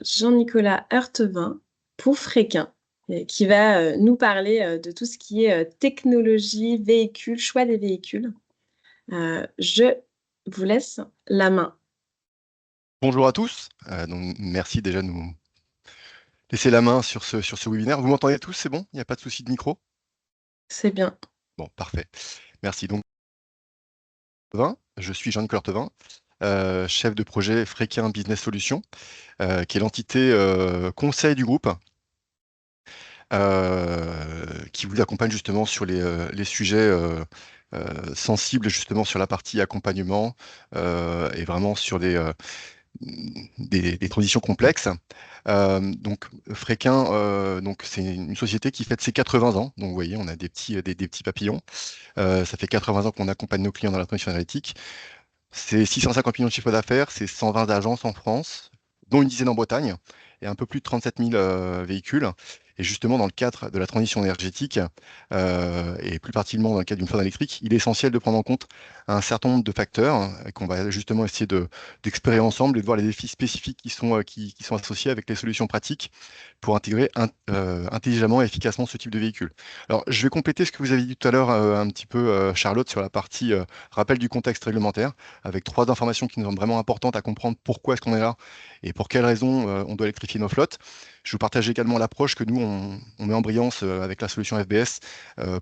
Jean-Nicolas Heurtevin pour Fréquin, qui va nous parler de tout ce qui est technologie, véhicules, choix des véhicules. Je vous laisse la main. Bonjour à tous. Donc, merci déjà de nous laisser la main sur ce webinaire. Vous m'entendez tous, c'est bon? Il n'y a pas de souci de micro? C'est bien. Bon, parfait. Merci. Donc, je suis Jean-Nicolas Hortevin, chef de projet Fréquin Business Solutions, qui est l'entité conseil du groupe, qui vous accompagne justement sur les sujets sensibles, justement sur la partie accompagnement et vraiment sur des transitions complexes. Donc Fréquin, donc c'est une société qui fête ses 80 ans. Donc vous voyez, on a des petits papillons. Ça fait 80 ans qu'on accompagne nos clients dans la transition énergétique. C'est 650 millions de chiffre d'affaires, c'est 120 agences en France, dont une dizaine en Bretagne, et un peu plus de 37 000 véhicules. Et justement, dans le cadre de la transition énergétique, et plus particulièrement dans le cadre d'une flotte électrique, il est essentiel de prendre en compte un certain nombre de facteurs qu'on va justement essayer d'expérimenter ensemble et de voir les défis spécifiques qui sont associés avec les solutions pratiques pour intégrer intelligemment et efficacement ce type de véhicule. Alors, je vais compléter ce que vous avez dit tout à l'heure un petit peu, Charlotte, sur la partie rappel du contexte réglementaire, avec trois informations qui nous semblent vraiment importantes à comprendre pourquoi est-ce qu'on est là et pour quelles raisons on doit électrifier nos flottes. Je vous partage également l'approche que nous, on met en brillance avec la solution FBS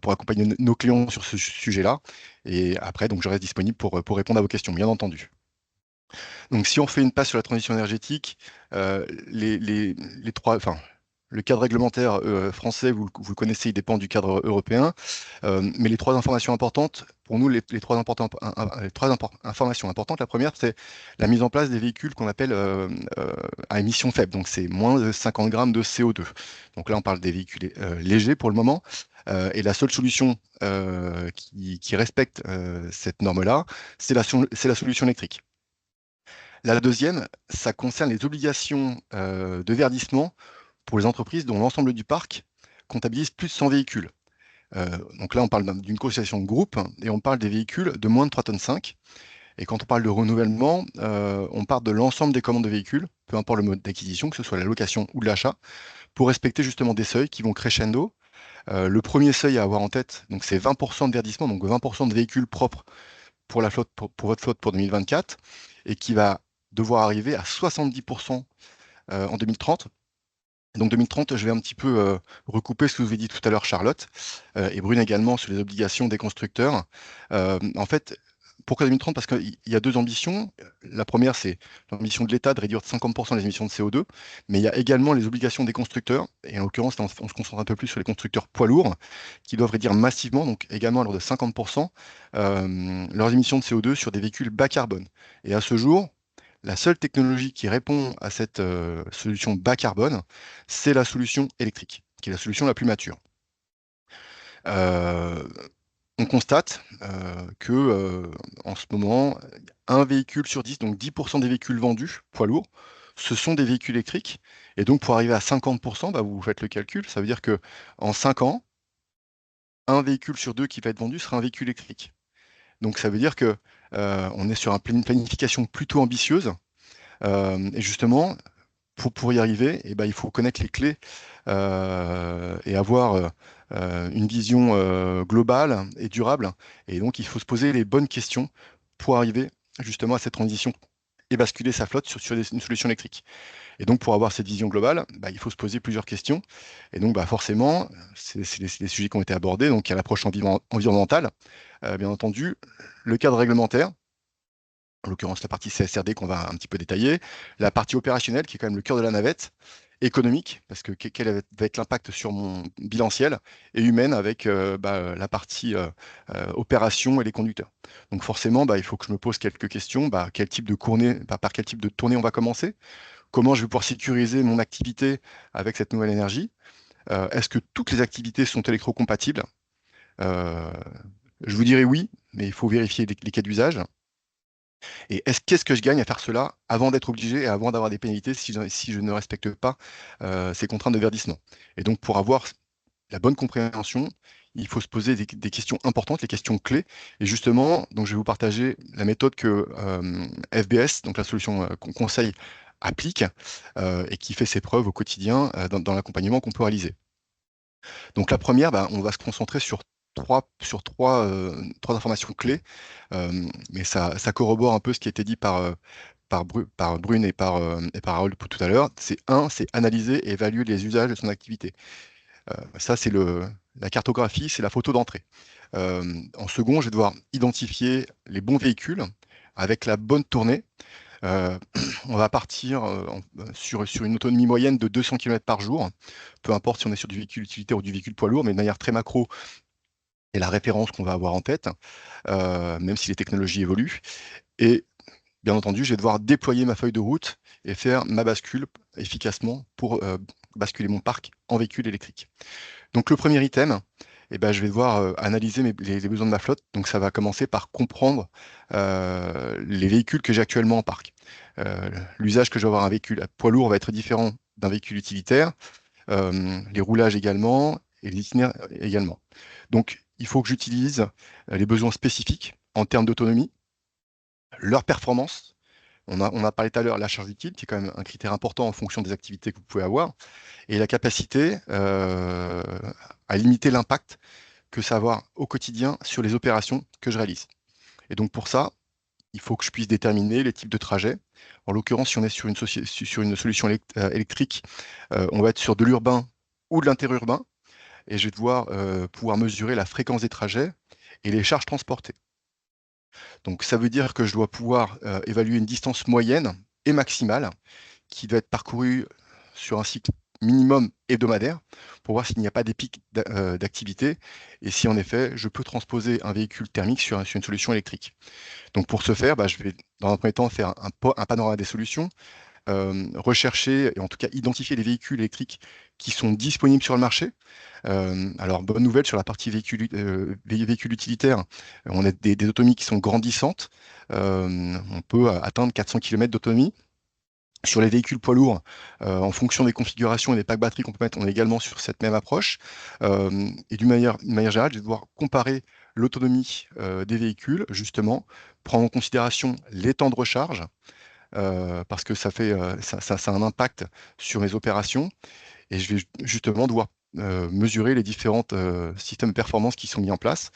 pour accompagner nos clients sur ce sujet-là. Et après, donc, je reste disponible pour répondre à vos questions, bien entendu. Donc, si on fait une passe sur la transition énergétique, les trois, enfin, le cadre réglementaire français, vous le connaissez, il dépend du cadre européen. Mais les trois informations importantes, pour nous, les trois informations importantes, la première, c'est la mise en place des véhicules qu'on appelle à émission faible. Donc, c'est moins de 50 grammes de CO2. Donc là, on parle des véhicules légers pour le moment. Et la seule solution qui respecte cette norme-là, c'est la solution électrique. La deuxième, ça concerne les obligations de verdissement pour les entreprises dont l'ensemble du parc comptabilise plus de 100 véhicules. Donc là, on parle d'une constellation de groupe et on parle des véhicules de moins de 3,5 tonnes. Et quand on parle de renouvellement, on parle de l'ensemble des commandes de véhicules, peu importe le mode d'acquisition, que ce soit la location ou l'achat, pour respecter justement des seuils qui vont crescendo. Le premier seuil à avoir en tête, donc c'est 20% de verdissement, donc 20% de véhicules propres pour la flotte, pour votre flotte pour 2024, et qui va devoir arriver à 70% en 2030. Donc 2030, je vais un petit peu recouper ce que vous avez dit tout à l'heure, Charlotte, et Brune également, sur les obligations des constructeurs. En fait, pourquoi 2030? Parce qu'il y a deux ambitions. La première, c'est l'ambition de l'État de réduire de 50% les émissions de CO2, mais il y a également les obligations des constructeurs, et en l'occurrence, là, on se concentre un peu plus sur les constructeurs poids lourds, qui doivent réduire massivement, donc également à l'ordre de 50%, leurs émissions de CO2 sur des véhicules bas carbone. Et à ce jour, la seule technologie qui répond à cette solution bas carbone, c'est la solution électrique, qui est la solution la plus mature. Euh, on constate que en ce moment, un véhicule sur 10, donc 10% des véhicules vendus, poids lourds, ce sont des véhicules électriques. Et donc pour arriver à 50%, bah, vous faites le calcul, ça veut dire que en 5 ans, un véhicule sur deux qui va être vendu sera un véhicule électrique. Donc ça veut dire que on est sur une planification plutôt ambitieuse. Et justement, pour y arriver, eh ben, il faut connaître les clés et avoir une vision globale et durable. Et donc, il faut se poser les bonnes questions pour arriver justement à cette transition et basculer sa flotte sur une solution électrique. Et donc, pour avoir cette vision globale, bah, il faut se poser plusieurs questions. Et donc, bah, forcément, c'est les sujets qui ont été abordés. Donc, il y a l'approche environnementale, bien entendu, le cadre réglementaire, en l'occurrence la partie CSRD qu'on va un petit peu détailler, la partie opérationnelle qui est quand même le cœur de la navette, économique, parce que quel va être l'impact sur mon bilanciel, et humaine avec la partie opération et les conducteurs. Donc forcément, bah, il faut que je me pose quelques questions. Bah, quel type de tournée, par quel type de tournée on va commencer? Comment je vais pouvoir sécuriser mon activité avec cette nouvelle énergie? Est-ce que toutes les activités sont électrocompatibles? Euh, je vous dirais oui, mais il faut vérifier les cas d'usage. Et qu'est-ce que je gagne à faire cela avant d'être obligé et avant d'avoir des pénalités si je ne respecte pas ces contraintes de verdissement? Et donc, pour avoir la bonne compréhension, il faut se poser des questions importantes, les questions clés. Et justement, donc, je vais vous partager la méthode que FBS, donc la solution qu'on conseille, applique et qui fait ses preuves au quotidien dans l'accompagnement qu'on peut réaliser. Donc la première, on va se concentrer sur trois informations clés, mais ça corrobore un peu ce qui a été dit par Brune et par Raoul tout à l'heure. C'est analyser et évaluer les usages de son activité. Ça, c'est la cartographie, c'est la photo d'entrée. En second, je vais devoir identifier les bons véhicules avec la bonne tournée. Euh, on va partir sur une autonomie moyenne de 200 km par jour, peu importe si on est sur du véhicule utilitaire ou du véhicule poids lourd, mais de manière très macro, c'est la référence qu'on va avoir en tête, même si les technologies évoluent. Et bien entendu, je vais devoir déployer ma feuille de route et faire ma bascule efficacement pour basculer mon parc en véhicule électrique. Donc le premier item, je vais devoir analyser les besoins de ma flotte. Donc ça va commencer par comprendre les véhicules que j'ai actuellement en parc. L'usage que je vais avoir un véhicule à poids lourd va être différent d'un véhicule utilitaire, les roulages également, et les itinéraires également. Donc il faut que j'utilise les besoins spécifiques en termes d'autonomie, leur performance. On a parlé tout à l'heure de la charge utile, qui est quand même un critère important en fonction des activités que vous pouvez avoir, et la capacité à limiter l'impact que ça va avoir au quotidien sur les opérations que je réalise. Et donc pour ça, il faut que je puisse déterminer les types de trajets. En l'occurrence, si on est sur une solution électrique, on va être sur de l'urbain ou de l'interurbain, et je vais devoir pouvoir mesurer la fréquence des trajets et les charges transportées. Donc ça veut dire que je dois pouvoir évaluer une distance moyenne et maximale qui doit être parcourue sur un cycle minimum hebdomadaire pour voir s'il n'y a pas des pics d'activité et si en effet je peux transposer un véhicule thermique sur une solution électrique. Donc pour ce faire, je vais dans un premier temps faire un panorama des solutions, rechercher et en tout cas identifier les véhicules électriques qui sont disponibles sur le marché. Alors, bonne nouvelle sur la partie véhicules utilitaires, on a des autonomies qui sont grandissantes. On peut atteindre 400 km d'autonomie. Sur les véhicules poids lourds, en fonction des configurations et des packs batteries qu'on peut mettre, on est également sur cette même approche. Et d'une manière générale, je vais devoir comparer l'autonomie des véhicules, justement, prendre en considération les temps de recharge, parce que ça a un impact sur mes opérations. Et je vais justement devoir mesurer les différents systèmes de performance qui sont mis en place,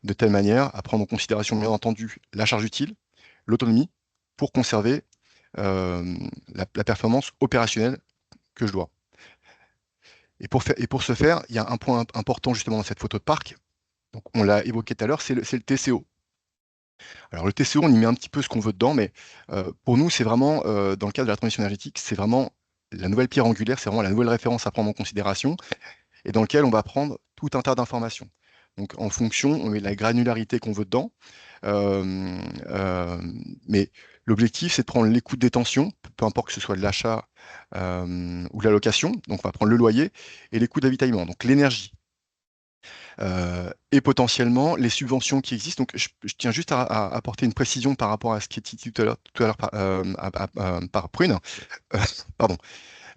de telle manière à prendre en considération, bien entendu, la charge utile, l'autonomie, pour conserver la performance opérationnelle que je dois. Et pour ce faire, il y a un point important justement dans cette photo de parc, donc on l'a évoqué tout à l'heure, c'est le TCO. Alors le TCO, on y met un petit peu ce qu'on veut dedans, mais pour nous, c'est vraiment, dans le cadre de la transition énergétique, c'est vraiment la nouvelle pierre angulaire, c'est vraiment la nouvelle référence à prendre en considération, et dans lequel on va prendre tout un tas d'informations. Donc en fonction, on met la granularité qu'on veut dedans, euh, euh, mais l'objectif, c'est de prendre les coûts de détention, peu importe que ce soit de l'achat ou de la location, donc on va prendre le loyer, et les coûts d'avitaillement, donc l'énergie. Et potentiellement les subventions qui existent. Donc, je tiens juste à apporter une précision par rapport à ce qui est dit tout à l'heure par Prune. Pardon.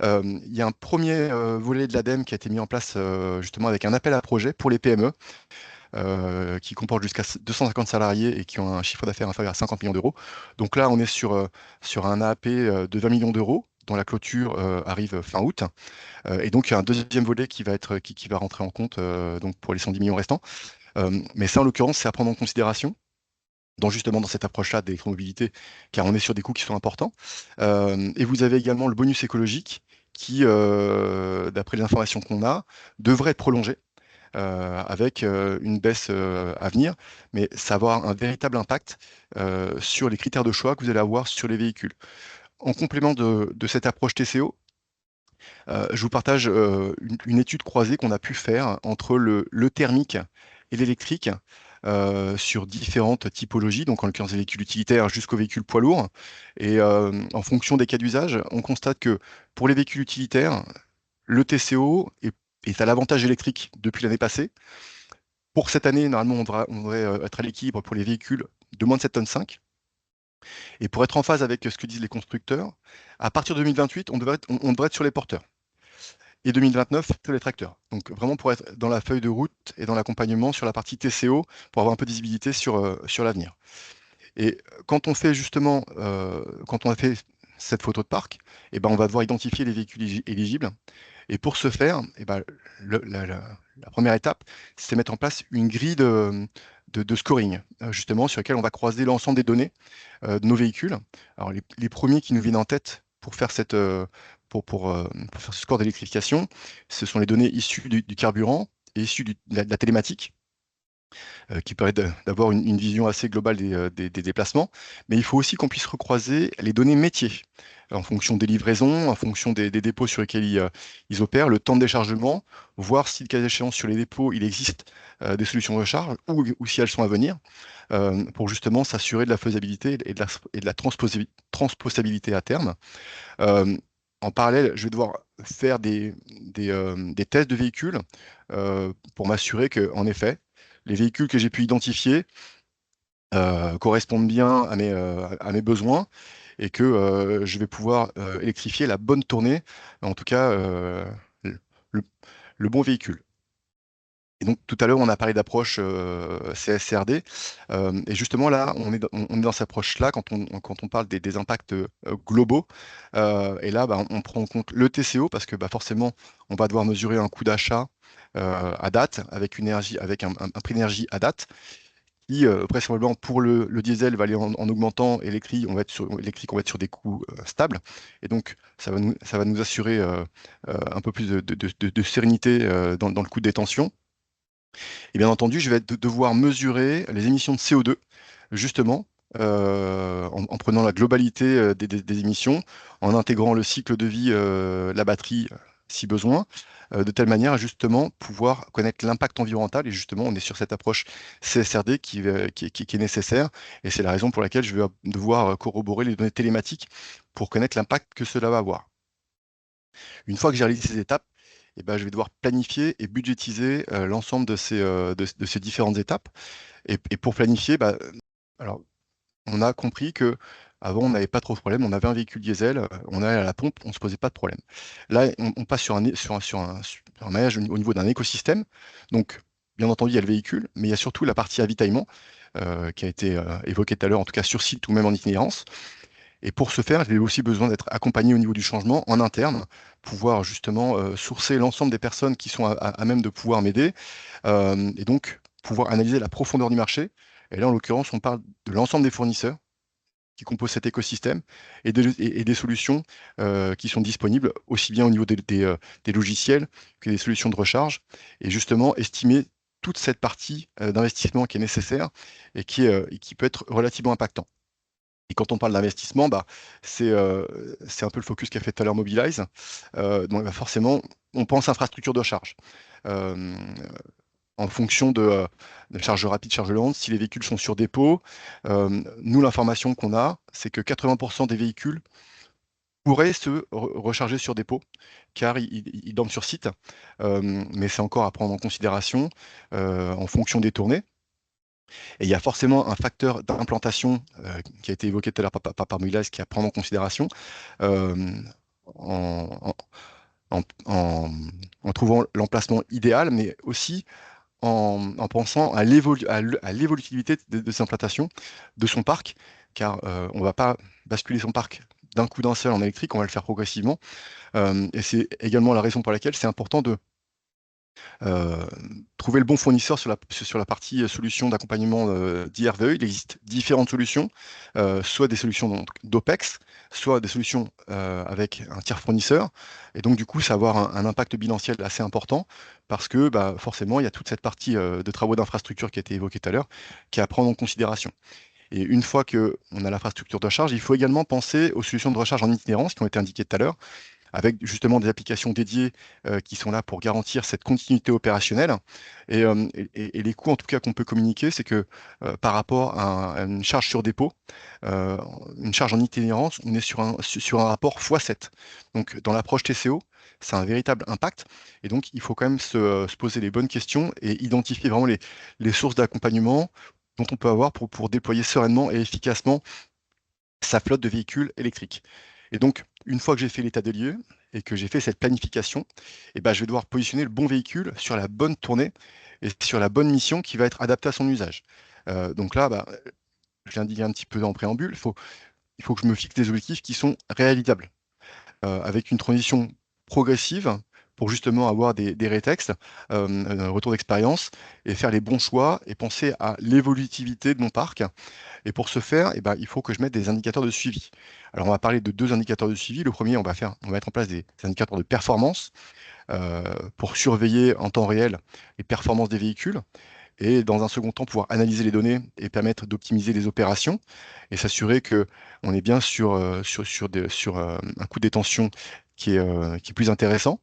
Il y a un premier volet de l'ADEME qui a été mis en place justement avec un appel à projet pour les PME qui comporte jusqu'à 250 salariés et qui ont un chiffre d'affaires inférieur à 50 millions d'euros. Donc là, on est sur un AAP de 20 millions d'euros dont la clôture arrive fin août. Et donc, il y a un deuxième volet qui va rentrer en compte donc pour les 110 millions restants. Mais ça, en l'occurrence, c'est à prendre en considération justement dans cette approche-là d'électromobilité, car on est sur des coûts qui sont importants. Et vous avez également le bonus écologique qui, d'après les informations qu'on a, devrait être prolongé avec une baisse à venir, mais ça va avoir un véritable impact sur les critères de choix que vous allez avoir sur les véhicules. En complément de cette approche TCO, je vous partage une étude croisée qu'on a pu faire entre le thermique et l'électrique sur différentes typologies, donc en l'occurrence des véhicules utilitaires jusqu'aux véhicules poids lourds. Et en fonction des cas d'usage, on constate que pour les véhicules utilitaires, le TCO est à l'avantage électrique depuis l'année passée. Pour cette année, normalement, on devrait être à l'équilibre pour les véhicules de moins de 7,5 tonnes. Et pour être en phase avec ce que disent les constructeurs, à partir de 2028, on devrait être sur les porteurs. Et 2029, sur les tracteurs. Donc vraiment pour être dans la feuille de route et dans l'accompagnement sur la partie TCO, pour avoir un peu de visibilité sur l'avenir. Et quand on fait justement, quand on a fait cette photo de parc, et ben, on va devoir identifier les véhicules éligibles. Et pour ce faire, et ben, la première étape, c'est mettre en place une grille de scoring, justement, sur laquelle on va croiser l'ensemble des données de nos véhicules. Alors, les premiers qui nous viennent en tête pour faire pour faire ce score d'électrification, ce sont les données issues du carburant et issues de la télématique, qui permet d'avoir une vision assez globale des déplacements. Mais il faut aussi qu'on puisse recroiser les données métiers en fonction des livraisons, en fonction des dépôts sur lesquels ils opèrent, le temps de déchargement, voir si, le cas échéant, sur les dépôts, il existe des solutions de recharge ou si elles sont à venir, pour justement s'assurer de la faisabilité et de la transposabilité à terme. Euh, En parallèle, je vais devoir faire des tests de véhicules pour m'assurer que, en effet, les véhicules que j'ai pu identifier correspondent bien à mes besoins et que je vais pouvoir électrifier la bonne tournée, en tout cas le, le- le bon véhicule. Et donc tout à l'heure, on a parlé d'approche CSCRD. Et justement, là, on est dans cette approche-là quand on parle des impacts globaux. Et là, bah, on prend en compte le TCO parce que bah, forcément, on va devoir mesurer un coût d'achat à date avec une énergie, avec un prix d'énergie à date qui, vraisemblablement, pour le diesel, va aller en augmentant et électrique, on va être sur des coûts stables. Et donc, ça va nous assurer un peu plus de sérénité dans le coût de détention. Et bien entendu, je vais devoir mesurer les émissions de CO2, justement, en prenant la globalité des émissions, en intégrant le cycle de vie, la batterie, si besoin, de telle manière à justement pouvoir connaître l'impact environnemental. Et justement, on est sur cette approche CSRD qui est nécessaire. Et c'est la raison pour laquelle je vais devoir corroborer les données télématiques pour connaître l'impact que cela va avoir. Une fois que j'ai réalisé ces étapes, eh ben, je vais devoir planifier et budgétiser l'ensemble de ces différentes étapes. Et pour planifier, bah, alors, on a compris que avant, on n'avait pas trop de problème. On avait un véhicule diesel, on allait à la pompe, on ne se posait pas de problème. Là, on passe sur un maillage au niveau d'un écosystème. Donc, bien entendu, il y a le véhicule, mais il y a surtout la partie avitaillement qui a été évoquée tout à l'heure, en tout cas sur site ou même en itinérance. Et pour ce faire, j'ai aussi besoin d'être accompagné au niveau du changement en interne, pouvoir justement sourcer l'ensemble des personnes qui sont à même de pouvoir m'aider, et donc pouvoir analyser la profondeur du marché. Et là, en l'occurrence, on parle de l'ensemble des fournisseurs qui composent cet écosystème et des solutions qui sont disponibles aussi bien au niveau des logiciels que des solutions de recharge, et justement estimer toute cette partie d'investissement qui est nécessaire et qui peut être relativement impactant. Et quand on parle d'investissement, bah, c'est un peu le focus qu'a fait tout à l'heure Mobilize. Donc bah, forcément, on pense infrastructure de charge. Euh, En fonction de charge rapide, charge lente, si les véhicules sont sur dépôt, nous, l'information qu'on a, c'est que 80% des véhicules pourraient se recharger sur dépôt, car ils dorment sur site. Mais c'est encore à prendre en considération en fonction des tournées. Et il y a forcément un facteur d'implantation qui a été évoqué tout à l'heure par Moulaz, qui est à prendre en considération euh, en, en- en- en trouvant l'emplacement idéal, mais aussi en pensant à l'évolutivité de ces implantations, de son parc, car on ne va pas basculer son parc d'un coup d'un seul en électrique, on va le faire progressivement. Et c'est également la raison pour laquelle c'est important de euh, trouver le bon fournisseur sur la partie solution d'accompagnement d'IRVE. Il existe différentes solutions, soit des solutions d'OPEX, soit des solutions avec un tiers fournisseur. Et donc, du coup, ça va avoir un impact bilanciel assez important parce que bah, forcément, il y a toute cette partie de travaux d'infrastructure qui a été évoquée tout à l'heure, qui est à prendre en considération. Et une fois qu'on a l'infrastructure de recharge, il faut également penser aux solutions de recharge en itinérance qui ont été indiquées tout à l'heure, avec justement des applications dédiées qui sont là pour garantir cette continuité opérationnelle. Et les coûts, en tout cas, qu'on peut communiquer, c'est que par rapport à une charge sur dépôt, euh, une charge en itinérance, on est sur un rapport x7. Donc, dans l'approche TCO, c'est un véritable impact. Et donc, il faut quand même se poser les bonnes questions et identifier vraiment les sources d'accompagnement dont on peut avoir pour déployer sereinement et efficacement sa flotte de véhicules électriques. Et donc, une fois que j'ai fait l'état des lieux et que j'ai fait cette planification, eh ben, je vais devoir positionner le bon véhicule sur la bonne tournée et sur la bonne mission qui va être adaptée à son usage. Donc là, bah, je l'ai indiqué un petit peu en préambule, il faut que je me fixe des objectifs qui sont réalisables, avec une transition progressive pour justement avoir des rétextes, un retour d'expérience et faire les bons choix et penser à l'évolutivité de mon parc. Et pour ce faire, eh ben, il faut que je mette des indicateurs de suivi. Alors, on va parler de deux indicateurs de suivi. Le premier, on va mettre en place des indicateurs de performance pour surveiller en temps réel les performances des véhicules et dans un second temps pouvoir analyser les données et permettre d'optimiser les opérations et s'assurer que on est bien sur un coût de détention qui est plus intéressant.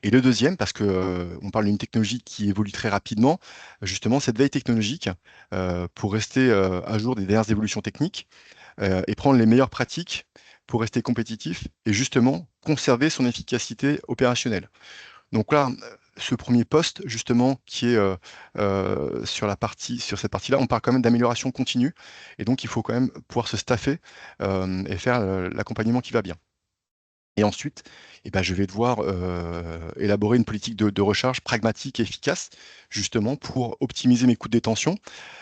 Et le deuxième, parce que on parle d'une technologie qui évolue très rapidement, justement cette veille technologique pour rester à jour des dernières évolutions techniques et prendre les meilleures pratiques pour rester compétitif et justement conserver son efficacité opérationnelle. Donc là, ce premier poste, justement, qui est sur cette partie-là, on parle quand même d'amélioration continue. Et donc, il faut quand même pouvoir se staffer et faire l'accompagnement qui va bien. Et ensuite, eh ben, je vais devoir élaborer une politique de recharge pragmatique et efficace, justement pour optimiser mes coûts de détention.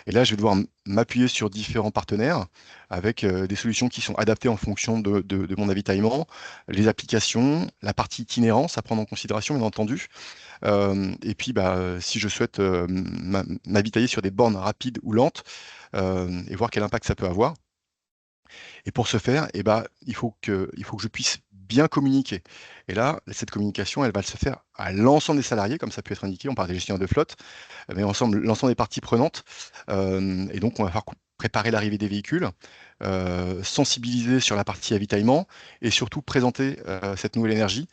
Et là, je vais devoir m'appuyer sur différents partenaires avec des solutions qui sont adaptées en fonction de mon avitaillement, les applications, la partie itinérance à prendre en considération, bien entendu. Et puis, bah, si je souhaite m'avitailler sur des bornes rapides ou lentes et voir quel impact ça peut avoir. Et pour ce faire, eh ben, il faut que je puisse bien communiquer. Et là, cette communication, elle va se faire à l'ensemble des salariés, comme ça peut être indiqué. On parle des gestionnaires de flotte, mais l'ensemble des parties prenantes. Et donc, on va faire préparer l'arrivée des véhicules, sensibiliser sur la partie avitaillement et surtout présenter cette nouvelle énergie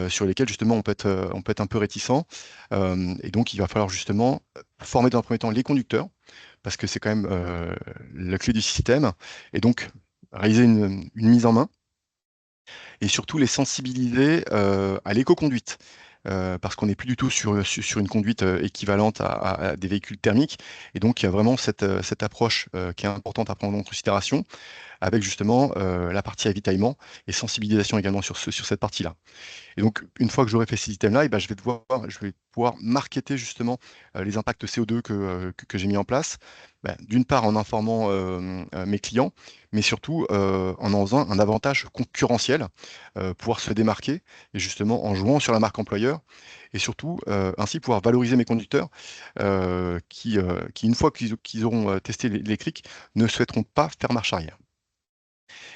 sur lesquelles justement on peut être un peu réticent. Et donc, il va falloir justement former dans un premier temps les conducteurs parce que c'est quand même la clé du système. Et donc, réaliser une mise en main et surtout les sensibiliser à l'éco-conduite. Parce qu'on n'est plus du tout sur une conduite équivalente à des véhicules thermiques. Et donc, il y a vraiment cette approche qui est importante à prendre en considération, avec justement la partie avitaillement et sensibilisation également sur cette partie-là. Et donc, une fois que j'aurai fait ces items-là, eh ben, je vais pouvoir marketer justement les impacts CO2 que j'ai mis en place. Ben, d'une part, en informant mes clients, mais surtout en faisant un avantage concurrentiel, pouvoir se démarquer et justement en jouant sur la marque employeur et surtout ainsi pouvoir valoriser mes conducteurs qui une fois qu'ils auront testé l'électrique, ne souhaiteront pas faire marche arrière.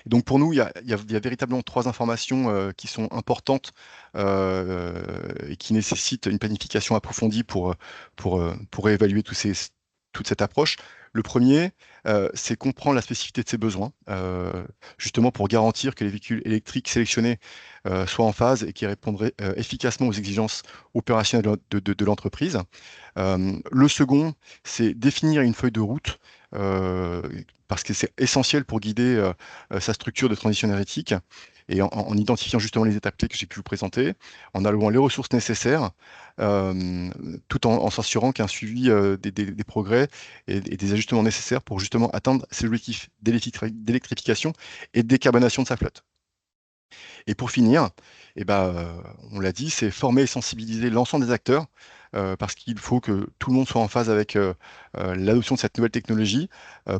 Et donc pour nous, il y a véritablement trois informations qui sont importantes et qui nécessitent une planification approfondie pour évaluer toute cette approche. Le premier, c'est comprendre la spécificité de ses besoins, justement pour garantir que les véhicules électriques sélectionnés soient en phase et qui répondraient efficacement aux exigences opérationnelles de l'entreprise. Le second, c'est définir une feuille de route euh, parce que c'est essentiel pour guider sa structure de transition énergétique et en identifiant justement les étapes clés que j'ai pu vous présenter, en allouant les ressources nécessaires, tout en s'assurant qu'il y a un suivi des progrès et des ajustements nécessaires pour justement atteindre ces objectifs d'électrification et de décarbonation de sa flotte. Et pour finir, eh ben, on l'a dit, c'est former et sensibiliser l'ensemble des acteurs parce qu'il faut que tout le monde soit en phase avec l'adoption de cette nouvelle technologie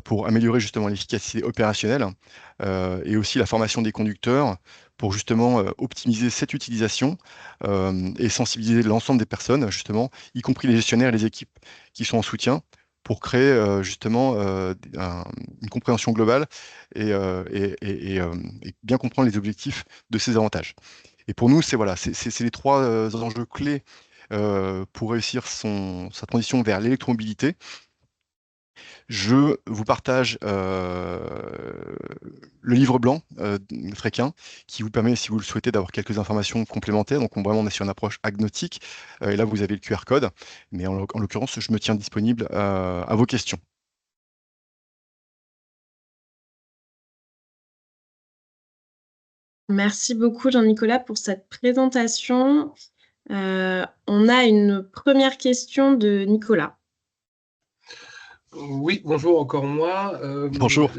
pour améliorer justement l'efficacité opérationnelle et aussi la formation des conducteurs pour justement optimiser cette utilisation et sensibiliser l'ensemble des personnes, justement, y compris les gestionnaires et les équipes qui sont en soutien pour créer justement une compréhension globale et bien comprendre les objectifs de ces avantages. Et pour nous, c'est voilà, c'est les trois enjeux clés pour réussir sa transition vers l'électromobilité. Je vous partage le livre blanc Fréquin, qui vous permet, si vous le souhaitez, d'avoir quelques informations complémentaires. Donc, on est sur une approche agnostique. Et là, vous avez le QR code. Mais en l'occurrence, je me tiens disponible à vos questions. Merci beaucoup, Jean-Nicolas, pour cette présentation. On a une première question de Nicolas. Oui, bonjour encore moi. Bonjour.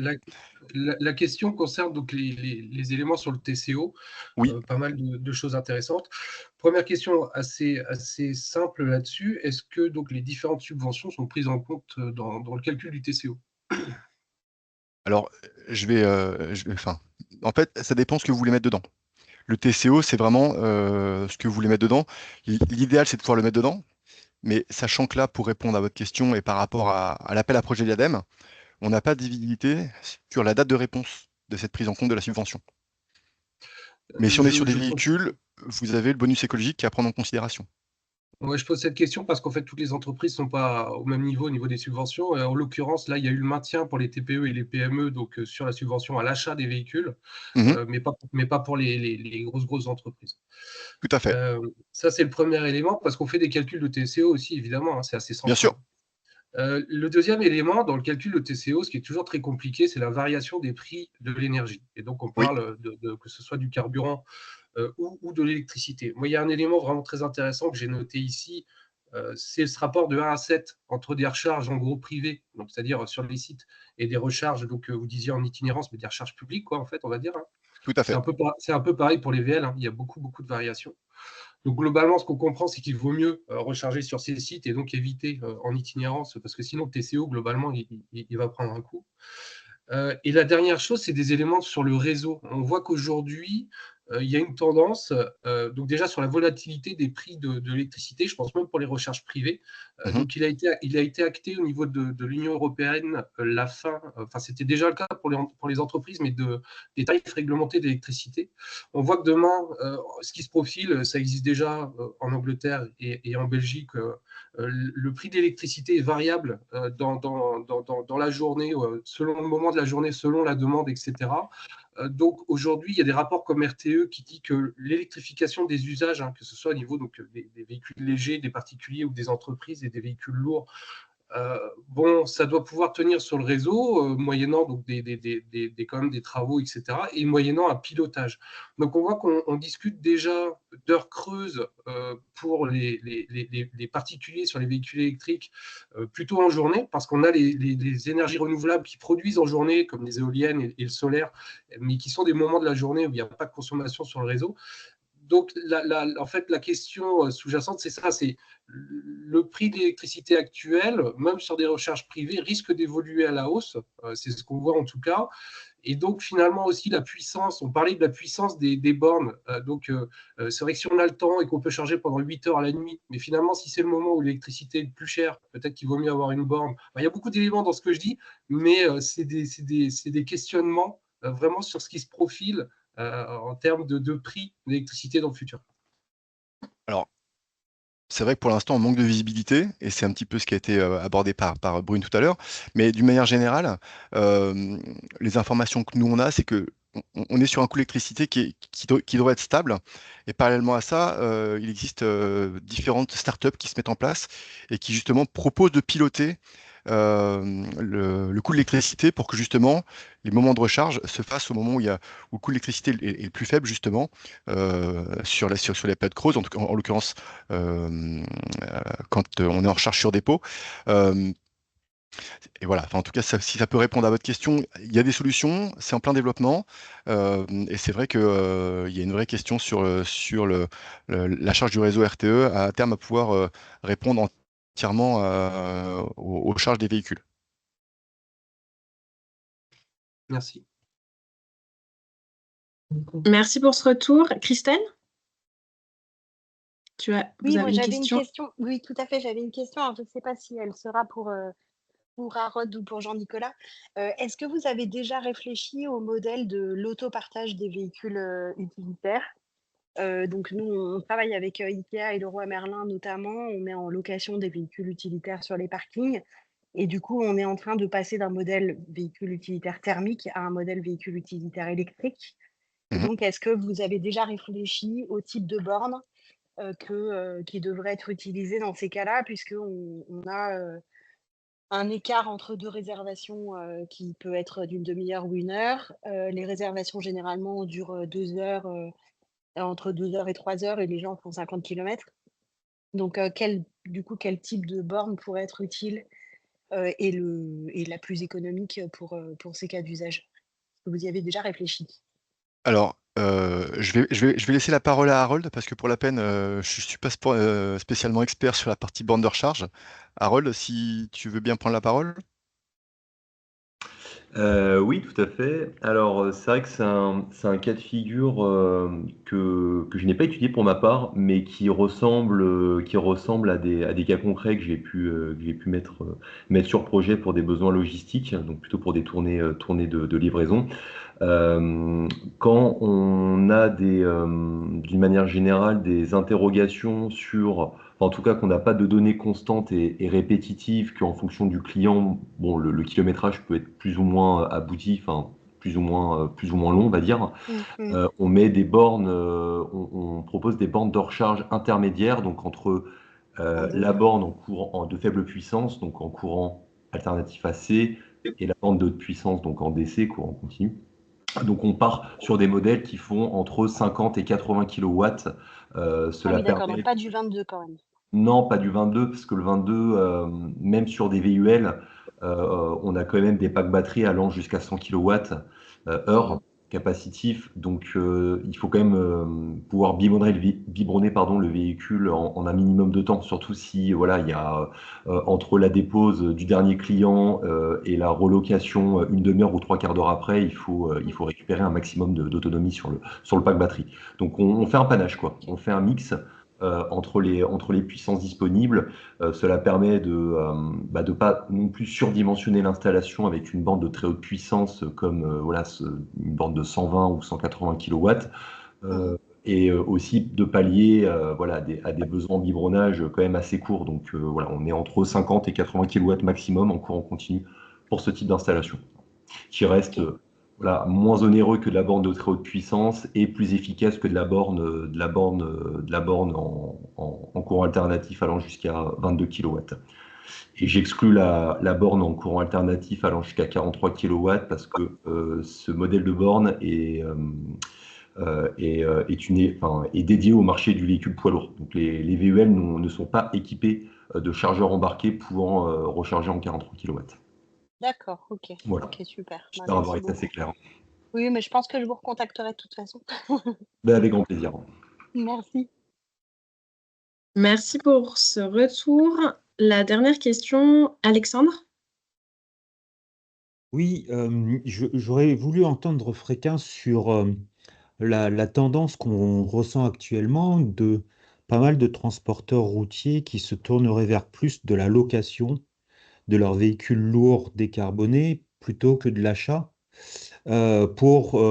La question concerne donc les éléments sur le TCO, Oui. pas mal de choses intéressantes. Première question assez simple là-dessus, est-ce que donc les différentes subventions sont prises en compte dans le calcul du TCO? Alors, enfin, en fait, ça dépend ce que vous voulez mettre dedans. Le TCO, c'est vraiment ce que vous voulez mettre dedans. L'idéal, c'est de pouvoir le mettre dedans, mais sachant que là, pour répondre à votre question et par rapport à l'appel à projet de l'ADEME, on n'a pas de visibilité sur la date de réponse de cette prise en compte de la subvention. Mais si on est sur des véhicules, vous avez le bonus écologique qui est à prendre en considération. Ouais, je pose cette question parce qu'en fait, toutes les entreprises ne sont pas au même niveau au niveau des subventions. En l'occurrence, là, il y a eu le maintien pour les TPE et les PME, donc sur la subvention à l'achat des véhicules, Mhm, mais pas pour les grosses entreprises. tout à fait. Ça, c'est le premier élément, parce qu'on fait des calculs de TCO aussi, évidemment, hein, c'est assez Bien central. sûr. Le deuxième élément dans le calcul de TCO, ce qui est toujours très compliqué, c'est la variation des prix de l'énergie. Et donc, on Oui. parle que ce soit du carburant ou de l'électricité. Moi, il y a un élément vraiment très intéressant que j'ai noté ici, c'est ce rapport de 1 à 7 entre des recharges en gros privées, donc c'est-à-dire sur les sites, et des recharges, donc vous disiez en itinérance, mais des recharges publiques, quoi, en fait, on va dire, hein. Tout à C'est fait. un peu pareil pour les VL, hein. Il y a beaucoup de variations. Donc globalement, ce qu'on comprend, c'est qu'il vaut mieux recharger sur ces sites et donc éviter en itinérance, parce que sinon le TCO, globalement, il va prendre un coup. Et la dernière chose, c'est des éléments sur le réseau. On voit qu'aujourd'hui, il y a une tendance, donc déjà sur la volatilité des prix de l'électricité, je pense même pour les recharges privées. Mhm, Donc il a été acté au niveau de l'Union européenne la fin, enfin c'était déjà le cas pour les entreprises, mais des tarifs réglementés d'électricité. On voit que demain, ce qui se profile, ça existe déjà en Angleterre et en Belgique. Le prix de l'électricité est variable dans la journée, selon le moment de la journée, selon la demande, etc. Donc aujourd'hui, il y a des rapports comme RTE qui dit que l'électrification des usages, hein, que ce soit au niveau donc, des véhicules légers, des particuliers ou des entreprises et des véhicules lourds, bon, ça doit pouvoir tenir sur le réseau, moyennant donc quand même des travaux, etc., et moyennant un pilotage. Donc on voit qu'on discute déjà d'heures creuses pour les particuliers sur les véhicules électriques, plutôt en journée, parce qu'on a les énergies renouvelables qui produisent en journée, comme les éoliennes et le solaire, mais qui sont des moments de la journée où il n'y a pas de consommation sur le réseau. Donc, en fait, la question sous-jacente, c'est ça, c'est le prix de l'électricité actuel, même sur des recharges privées, risque d'évoluer à la hausse. C'est ce qu'on voit en tout cas. Et donc, finalement, aussi, la puissance, on parlait de la puissance des bornes. C'est vrai que si on a le temps et qu'on peut charger pendant 8 heures à la nuit, mais finalement, si c'est le moment où l'électricité est le plus chère, peut-être qu'il vaut mieux avoir une borne. Enfin, il y a beaucoup d'éléments dans ce que je dis, mais c'est des questionnements vraiment sur ce qui se profile en termes de prix d'électricité dans le futur. Alors, c'est vrai que pour l'instant, on manque de visibilité, et c'est un petit peu ce qui a été abordé par Brune tout à l'heure. Mais d'une manière générale, euh, les informations que nous on a, c'est que on est sur un coût d'électricité qui devrait être stable. Et parallèlement à ça, il existe différentes startups qui se mettent en place et qui justement proposent de piloter le coût de l'électricité pour que justement les moments de recharge se fassent au moment où le coût de l'électricité est le plus faible, justement, sur les périodes creuses, en l'occurrence quand on est en recharge sur dépôt. Euh, et voilà, enfin, en tout cas, si ça peut répondre à votre question, il y a des solutions, c'est en plein développement. Et c'est vrai qu'il il y a une vraie question sur la charge du réseau RTE à terme à pouvoir répondre entièrement aux charges des véhicules. Merci. Merci pour ce retour. Christelle, vous Oui, avez moi une j'avais une question? question. Oui, tout à fait, j'avais une question. Alors, je ne sais pas si elle sera pour Harold ou pour Jean-Nicolas. Est-ce que vous avez déjà réfléchi au modèle de l'autopartage des véhicules utilitaires? Donc nous, on travaille avec IKEA et Leroy Merlin notamment. On met en location des véhicules utilitaires sur les parkings. Et du coup, on est en train de passer d'un modèle véhicule utilitaire thermique à un modèle véhicule utilitaire électrique. Et Mhm. donc, est-ce que vous avez déjà réfléchi au type de borne qui devrait être utilisé dans ces cas-là, puisqu'on a un écart entre deux réservations qui peut être d'une demi-heure ou une heure. Les réservations, généralement, durent 2 heures, entre 2 heures et 3 heures, et les gens font 50 kilomètres. Donc, du coup, quel type de borne pourrait être utile et la plus économique pour ces cas d'usage? Est-ce que vous y avez déjà réfléchi? Alors, je vais laisser la parole à Harold parce que pour la peine, je ne suis pas spécialement expert sur la partie borne de recharge. Harold, si tu veux bien prendre la parole. Oui, tout à fait. Alors, c'est vrai que c'est un cas de figure que je n'ai pas étudié pour ma part, mais qui ressemble à des cas concrets que j'ai pu mettre sur projet pour des besoins logistiques, donc plutôt pour des tournées de livraison. Euh, Quand on a d'une manière générale, des interrogations sur, enfin, en tout cas, qu'on n'a pas de données constantes et répétitives, qu'en fonction du client, bon, le kilométrage peut être plus ou moins abouti, enfin, plus ou moins long, on va dire. Mm, mm. On met des bornes, on propose des bornes de recharge intermédiaires, donc entre En deux. la borne en courant de faible puissance, donc en courant alternatif AC, et la borne de haute puissance, donc en DC, courant continu. Donc on part sur des modèles qui font entre 50 et 80 kilowatts. Ah Cela oui, d'accord, donc permet, pas du 22 quand même. non, pas du 22, parce que le 22, même sur des VUL, on a quand même des packs batteries allant jusqu'à 100 kilowatts Mm. heure capacitif. Donc il faut quand même pouvoir biberonner, pardon, le véhicule en un minimum de temps, surtout si voilà, il y a entre la dépose du dernier client et la relocation une demi-heure ou trois quarts d'heure après, il faut récupérer un maximum d'autonomie sur le pack batterie. Donc on fait un panache, quoi. Ok. On fait un mix entre les puissances disponibles. Cela permet de pas non plus surdimensionner l'installation avec une bande de très haute puissance comme voilà, une bande de 120 ou 180 kilowatts. Mhm. euh, et aussi de pallier voilà, à des besoins en biberonnage quand même assez courts. Donc voilà, on est entre 50 et 80 kilowatts maximum en courant continu pour ce type d'installation qui reste Ok. voilà, moins onéreux que de la borne de très haute puissance et plus efficace que de la borne en courant alternatif allant jusqu'à 22 kilowatts. Et j'exclus la borne en courant alternatif allant jusqu'à 43 kilowatts parce que ce modèle de borne est dédié au marché du véhicule poids lourd. Donc les VUL ne sont pas équipés de chargeurs embarqués pouvant recharger en 43 kilowatts. D'accord, ok. Voilà, Ok, super. Bah, j'espère avoir merci été assez beaucoup. clair. Oui, mais je pense que je vous recontacterai de toute façon. Ben, avec grand plaisir. Merci. Merci pour ce retour. La dernière question, Alexandre? Oui, j'aurais voulu entendre Fréquin sur la tendance qu'on ressent actuellement de pas mal de transporteurs routiers qui se tourneraient vers plus de la location de leurs véhicules lourds décarbonés plutôt que de l'achat pour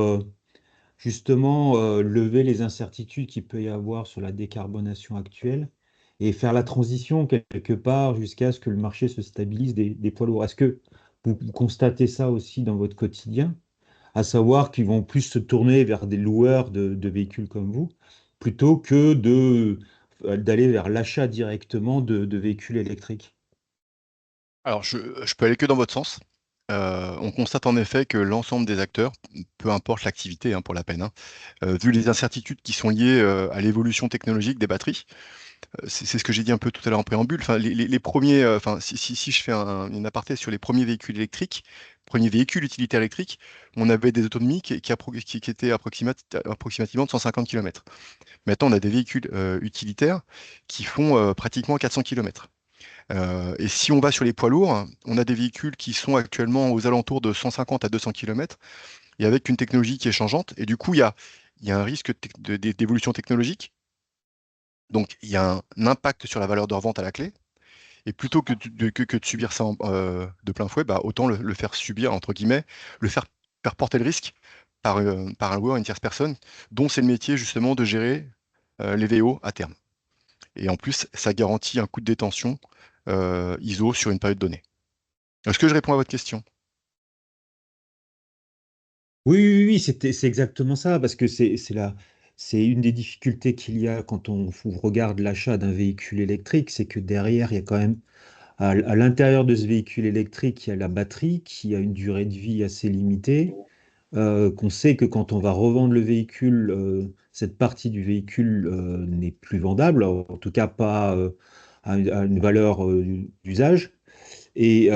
justement lever les incertitudes qu'il peut y avoir sur la décarbonation actuelle et faire la transition quelque part jusqu'à ce que le marché se stabilise des poids lourds. Est-ce que vous constatez ça aussi dans votre quotidien, à savoir qu'ils vont plus se tourner vers des loueurs de véhicules comme vous, plutôt que d'aller vers l'achat directement de véhicules électriques? Alors, je peux aller que dans votre sens. On constate en effet que l'ensemble des acteurs, peu importe l'activité hein, pour la peine, hein, vu les incertitudes qui sont liées à l'évolution technologique des batteries, c'est ce que j'ai dit un peu tout à l'heure en préambule. Enfin, les premiers, enfin, si je fais une aparté sur les premiers véhicules électriques, premiers véhicules utilitaires électriques, on avait des autonomies qui étaient approximativement de 150 km. Maintenant, on a des véhicules utilitaires qui font pratiquement 400 km. Et si on va sur les poids lourds, on a des véhicules qui sont actuellement aux alentours de 150 à 200 km et avec une technologie qui est changeante. Et du coup, il y a un risque d'évolution technologique. Donc, il y a un impact sur la valeur de revente à la clé. Et plutôt que de subir ça de plein fouet, bah, autant le faire subir, entre guillemets, faire porter le risque par un loueur, une tierce personne, dont c'est le métier justement de gérer les VO à terme. Et en plus, ça garantit un coût de détention ISO sur une période donnée. Est-ce que je réponds à votre question? Oui, oui, oui, c'est exactement ça, parce que c'est une des difficultés qu'il y a quand on regarde l'achat d'un véhicule électrique, c'est que derrière, il y a quand même, à l'intérieur de ce véhicule électrique, il y a la batterie qui a une durée de vie assez limitée, qu'on sait que quand on va revendre le véhicule, cette partie du véhicule n'est plus vendable, en tout cas pas à une valeur d'usage. Et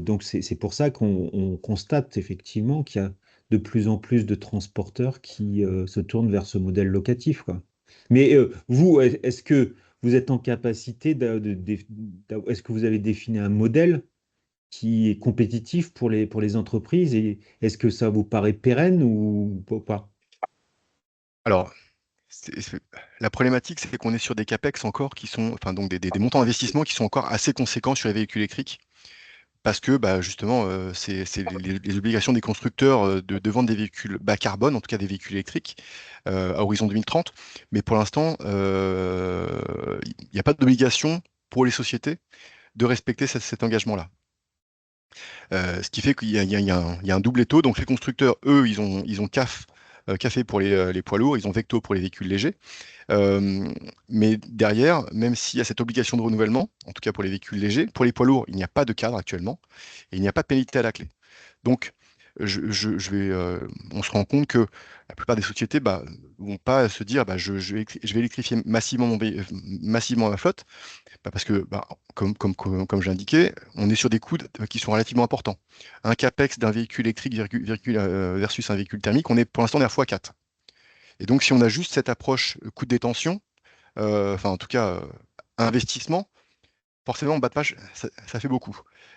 donc, c'est pour ça qu'on constate effectivement qu'il y a de plus en plus de transporteurs qui se tournent vers ce modèle locatif, quoi. Mais vous, est-ce que vous êtes en capacité est-ce que vous avez défini un modèle qui est compétitif pour les entreprises? Et est-ce que ça vous paraît pérenne ou pas? Alors, la problématique, c'est qu'on est sur des CAPEX encore qui sont, enfin, donc des montants d'investissement qui sont encore assez conséquents sur les véhicules électriques. Parce que bah, justement, c'est les obligations des constructeurs de vendre des véhicules bas carbone, en tout cas des véhicules électriques, à horizon 2030. Mais pour l'instant, il n'y a pas d'obligation pour les sociétés de respecter cet engagement-là. Ce qui fait qu'il y a un double étau. Donc les constructeurs, eux, ils ont CAF pour les poids lourds, ils ont Vecto pour les véhicules légers. Mais derrière, même s'il y a cette obligation de renouvellement, en tout cas pour les véhicules légers, pour les poids lourds, il n'y a pas de cadre actuellement et il n'y a pas de pénalité à la clé. Donc, on se rend compte que la plupart des sociétés vont pas se dire je vais électrifier massivement ma flotte, parce que comme j'ai indiqué, on est sur des coûts qui sont relativement importants. Un CAPEX d'un véhicule électrique versus un véhicule thermique, pour l'instant on est à x4. Et donc si on a juste cette approche coût de détention, enfin en tout cas investissement, forcément, en bas de page, ça fait beaucoup.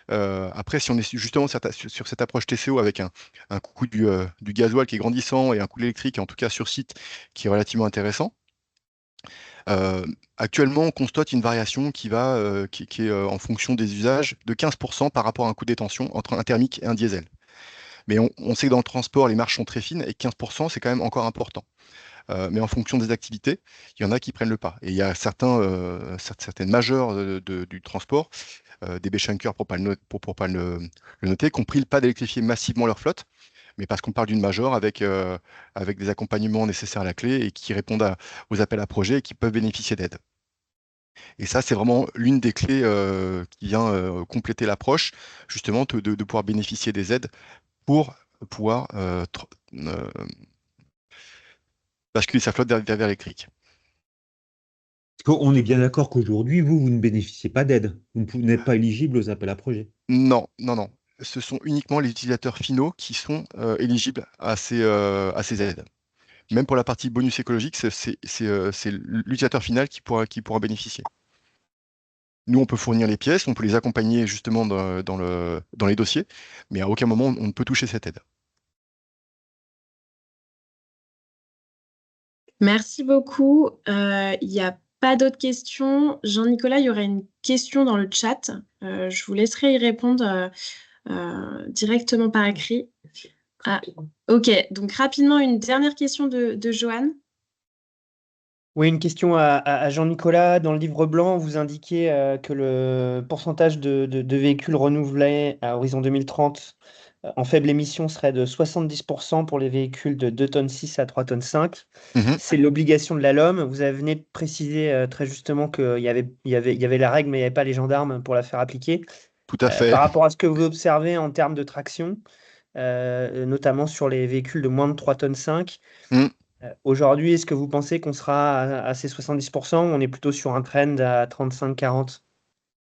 Après, si on est justement sur cette approche TCO avec un coût du gasoil qui est grandissant et un coût de l'électrique, en tout cas sur site, qui est relativement intéressant, actuellement, on constate une variation qui est en fonction des usages de 15% par rapport à un coût de détention entre un thermique et un diesel. Mais on sait que dans le transport, les marges sont très fines et 15%, c'est quand même encore important. Mais en fonction des activités, il y en a qui prennent le pas. Et il y a certaines majeures du transport, DB Schenker pour ne pas le noter, qui ont pris le pas d'électrifier massivement leur flotte, mais parce qu'on parle d'une majeure avec des accompagnements nécessaires à la clé et qui répondent aux appels à projets et qui peuvent bénéficier d'aide. Et ça, c'est vraiment l'une des clés qui vient compléter l'approche, justement, de pouvoir bénéficier des aides pour pouvoir basculer sa flotte vers l'électrique. On est bien d'accord qu'aujourd'hui, vous ne bénéficiez pas d'aide. Vous n'êtes pas éligible aux appels à projets. Non, non, non. Ce sont uniquement les utilisateurs finaux qui sont éligibles à ces aides. Même pour la partie bonus écologique, c'est l'utilisateur final qui pourra bénéficier. Nous, on peut fournir les pièces, on peut les accompagner justement dans les dossiers, mais à aucun moment on ne peut toucher cette aide. Merci beaucoup. Il n'y a pas d'autres questions. Jean-Nicolas, il y aurait une question dans le chat. Je vous laisserai y répondre directement par écrit. Ah, ok, donc rapidement, une dernière question de Johan. Oui, une question à Jean-Nicolas. Dans le livre blanc, vous indiquez que le pourcentage de véhicules renouvelés à horizon 2030 en faible émission serait de 70% pour les véhicules de 2 tonnes 6 à 3 tonnes 5. C'est l'obligation de la LOM. Vous venez de préciser très justement qu'il y avait la règle, mais il n'y avait pas les gendarmes pour la faire appliquer. Tout à fait. Par rapport à ce que vous observez en termes de traction, notamment sur les véhicules de moins de 3 tonnes 5, aujourd'hui, est-ce que vous pensez qu'on sera à ces 70% ou on est plutôt sur un trend à 35-40?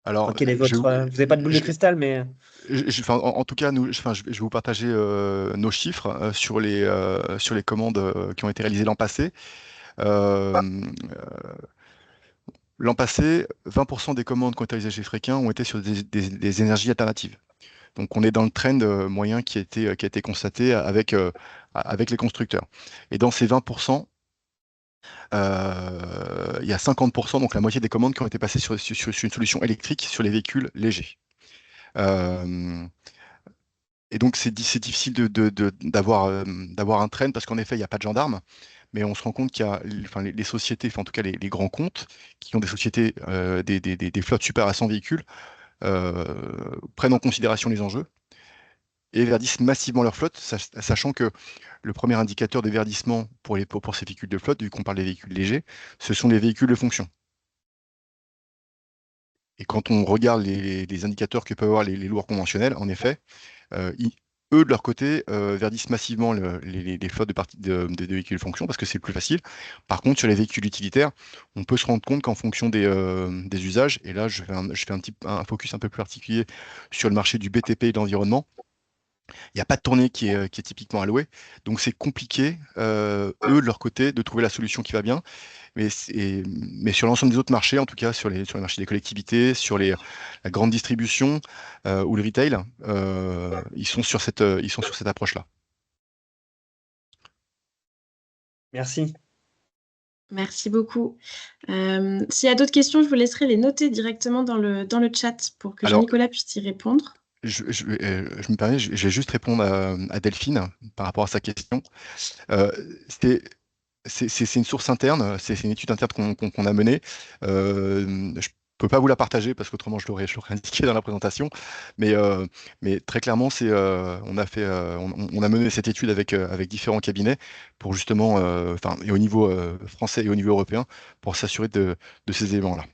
Alors, Quel est votre... Vous n'avez pas de boule de cristal, mais... en tout cas, je vais vous partager nos chiffres sur les commandes qui ont été réalisées l'an passé. L'an passé, 20% des commandes qui ont été réalisées chez Fréquin ont été sur des énergies alternatives. Donc on est dans le trend moyen qui a été constaté avec les constructeurs. Et dans ces 20%, il y a 50%, donc la moitié des commandes qui ont été passées sur une solution électrique sur les véhicules légers. Et donc c'est difficile d'avoir un trend parce qu'en effet, il n'y a pas de gendarmes. Mais on se rend compte qu'il y a les sociétés, en tout cas les grands comptes, qui ont des sociétés, des flottes supérieures à 100 véhicules, prennent en considération les enjeux et verdissent massivement leur flotte, sachant que le premier indicateur de verdissement pour ces véhicules de flotte, vu qu'on parle des véhicules légers, ce sont les véhicules de fonction. Et quand on regarde les indicateurs que peuvent avoir les lourds conventionnels, en effet, eux, de leur côté, verdissent massivement les flottes de véhicules de fonction parce que c'est le plus facile. Par contre, sur les véhicules utilitaires, on peut se rendre compte qu'en fonction des usages, et là, je fais un focus un peu plus particulier sur le marché du BTP et de l'environnement, Il n'y a pas de tournée qui est typiquement allouée. Donc c'est compliqué, eux, de leur côté, de trouver la solution qui va bien. Mais sur l'ensemble des autres marchés, en tout cas sur les marchés des collectivités, la grande distribution ou le retail, ils sont sur cette approche-là. Merci. Merci beaucoup. S'il y a d'autres questions, je vous laisserai les noter directement dans le chat pour que Alors, Jean-Nicolas puisse y répondre. je me permets, je vais juste répondre à Delphine par rapport à sa question. Euh, c'est une source interne, c'est une étude interne qu'on a menée. Je peux pas vous la partager parce qu'autrement je l'aurais indiqué dans la présentation. Mais très clairement, on a mené cette étude avec différents cabinets pour justement, et au niveau français et au niveau européen, pour s'assurer de ces éléments-là.